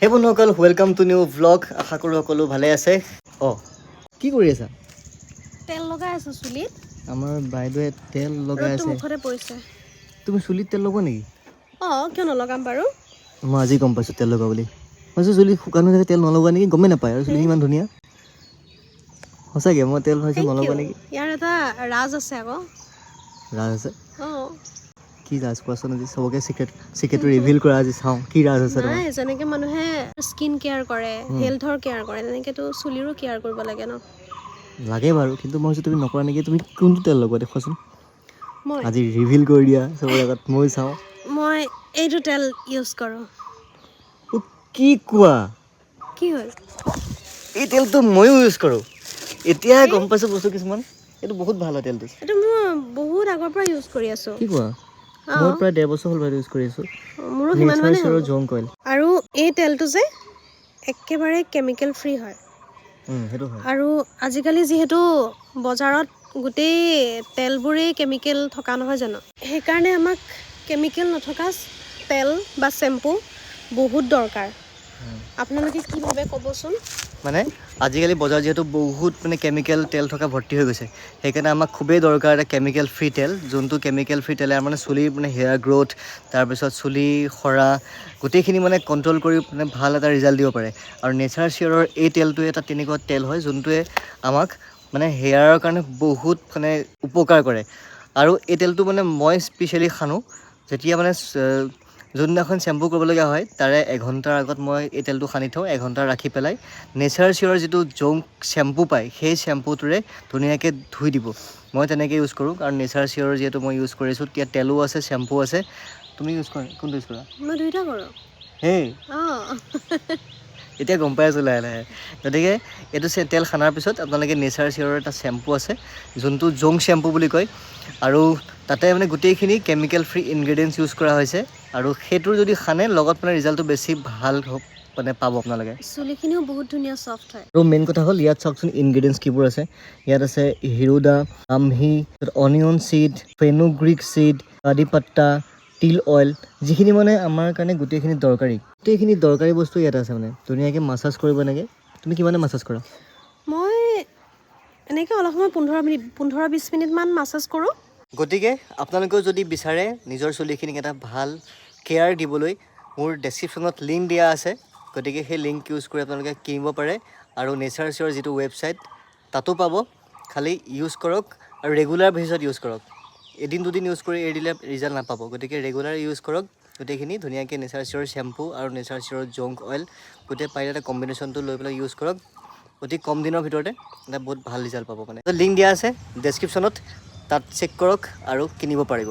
হে বন্ধুসকল, welcome to new vlog. আশা কৰোঁ সকলো ভালে আছে। কি কৰি আছা? তেল লগাই আছো চুলিত। আমাৰ বাইদেৱে তেল লগাই ৰ'দটো আছে। মুখতে পৰিছে। তুমি চুলিত তেল লগোৱা নেকি? কিয় নলগাম বাৰু? মই আজি গম পাইছোঁ তেল লগোৱা বুলি। মই চুলি শুকান হৈ থাকে তেল নলগোৱা নেকি, গমেই নাপায় আৰু চুলি ইমান ধুনীয়া। সঁচাকৈ মই তেল ভাবিছোঁ থেংক ইউ। নলগোৱা নেকি। ইয়াৰ এটা ৰাজ আছে আকৌ। ৰাজ আছে? অঁ কি ৰাজ কোৱাচোন, আজি চবকে চিক্ৰেটটো ৰিভিল কৰা, আজি চাওঁ কি ৰাজ আছে তোমাৰ। নাই, যেনেকৈ মানুহে স্কিন কেয়াৰ কৰে, হেল্থৰ কেয়াৰ কৰে, তেনেকৈতো চুলিৰো কেয়াৰ কৰিব লাগে ন। লাগে বাৰু, কিন্তু মই ভাবিছোঁ তুমি নকৰা নেকি। তুমি কোনটো তেল লগোৱা দেখুৱাচোন, মই আজি ৰিভিল কৰি দিয়া চবৰে আগত, মই চাওঁ। মই এইটো তেল ইউজ কৰোঁ। কি কোৱা? কি হ'ল? এই তেলটো ময়ো ইউজ কৰোঁ। এতিয়াহে এই গম পাইছোঁ বস্তু কিছুমান। এইটো বহুত ভাল হয় তেলটো। এইটো মই বহুত আগৰ পৰা ইউজ কৰি আছোঁ। কি কোৱা? মই অঁ প্ৰায় 1.5 বছৰ হ'ল বাৰু ইউজ কৰি আছোঁ। মোৰো সিমান নেচাৰ মানে হ'ব। চিয়ৰৰ জং কইল। আৰু এই তেলটো যে একেবাৰে কেমিকেল ফ্ৰী হয়। সেইটো হয়। আৰু আজিকালি যিহেতু বজাৰত গোটেই তেলবোৰেই কেমিকেল থকা নহয় জানো, সেইকাৰণে আমাক কেমিকেল নথকা তেল বা চেম্পু বহুত দৰকাৰ। আপোনালোকে কি ভাবে ক'বচোন? মানে আজিকালি বজাৰত যিহেতু বহুত কেমিকেল তেল থকা ভৰ্তি হৈ গৈছে, সেইকাৰণে আমাক খুবেই দৰকাৰ এটা কেমিকেল ফ্ৰী তেল, যোনটো কেমিকেল ফ্ৰী তেলে চুলিৰ হেয়াৰ গ্ৰ'থ, তাৰপিছত চুলি সৰা গোটেইখিনি কণ্ট্ৰল কৰি ভাল এটা ৰিজাল্ট দিব পাৰে। আৰু নেচাৰ চিয়ৰৰ এই তেলটোৱে এটা তেনেকুৱা তেল হয় যোনটোৱে আমাক হেয়াৰৰ কাৰণে বহুত উপকাৰ কৰে। আৰু এই তেলটো মই স্পেচিয়েলি সানো যেতিয়া যোনদিনাখন চেম্পু কৰিবলগীয়া হয় তাৰে এঘণ্টাৰ আগত মই এই তেলটো সানি থওঁ। এঘণ্টা ৰাখি পেলাই নেচাৰ চিয়ৰৰ যিটো জং চেম্পু পায়, সেই চেম্পুটোৰে ধুনীয়াকৈ ধুই দিব। মই তেনেকৈ ইউজ কৰোঁ, কাৰণ নেচাৰ চিয়ৰৰ যিহেতু মই ইউজ কৰিছোঁ, তেতিয়া তেলো আছে, চেম্পু আছে। তুমি ইউজ কৰা, কোনটো ইউজ কৰা? মই দুইটা কৰোঁ। হেই, অঁ এতিয়া গম পাই আছোঁ লাহে লাহে। গতিকে এইটো তেল সানাৰ পিছত আপোনালোকে নেচাৰ চিয়ৰৰ এটা চেম্পু আছে, যোনটো জং চেম্পু বুলি কয়। আৰু তাতে গোটেইখিনি কেমিকেল ফ্ৰী ইনগ্ৰেডিয়েণ্টছ ইউজ কৰা হৈছে। আৰু সেইটোৰ যদি সানে লগত ৰিজাল্টটো বেছি ভাল পাব আপোনালোকে। চুলিখিনিও বহুত ধুনীয়া চফ্ট হয়। আৰু মেইন কথা হ'ল, ইয়াত চাওকচোন ইনগ্ৰেডিয়েণ্টছ কিবোৰ আছে। ইয়াত আছে হিৰোডা, আমহি, অনিয়ন চিড, ফেনুগ্ৰীক চিড, কাৰি পাত্তা, তিল অইল, যিখিনি আমাৰ কাৰণে গোটেইখিনি দৰকাৰী। গোটেইখিনি দৰকাৰী বস্তু ইয়াত আছে। ধুনীয়াকৈ মাছাজ কৰিব লাগে। তুমি কিমানে মাছাজ কৰা? মই এনেকৈ অলপ সময় 15-20 মিনিটমান মাছাজ কৰোঁ। গতিকে আপোনালোকেও যদি বিচাৰে নিজৰ চুলিখিনিক এটা ভাল কেয়াৰ দিবলৈ, মোৰ ডেছক্ৰিপশ্যনত লিংক দিয়া আছে। গতিকে সেই লিংক ইউজ কৰি আপোনালোকে কিনিব পাৰে। আৰু নেচাৰ চিয়ৰ যিটো ৱেবছাইট, তাতো পাব। খালি ইউজ কৰক আৰু ৰেগুলাৰ বেচিছত ইউজ কৰক। এদিন দুদিন ইউজ কৰি এৰি দিলে ৰিজাল্ট নাপাব। গতিকে ৰেগুলাৰ ইউজ কৰক। গোটেইখিনি ধুনীয়াকৈ নেচাৰ চিয়ৰ চেম্পু আৰু নেচাৰ চিয়ৰ জং অইল গোটেই পাৰিলে এটা কম্বিনেশ্যনটো লৈ পেলাই ইউজ কৰক। অতি কম দিনৰ ভিতৰতে এটা বহুত ভাল ৰিজাল্ট পাব। লিংক দিয়া আছে ডেছক্ৰিপশ্যনত, তাত চেক কৰক আৰু কিনিব পাৰিব।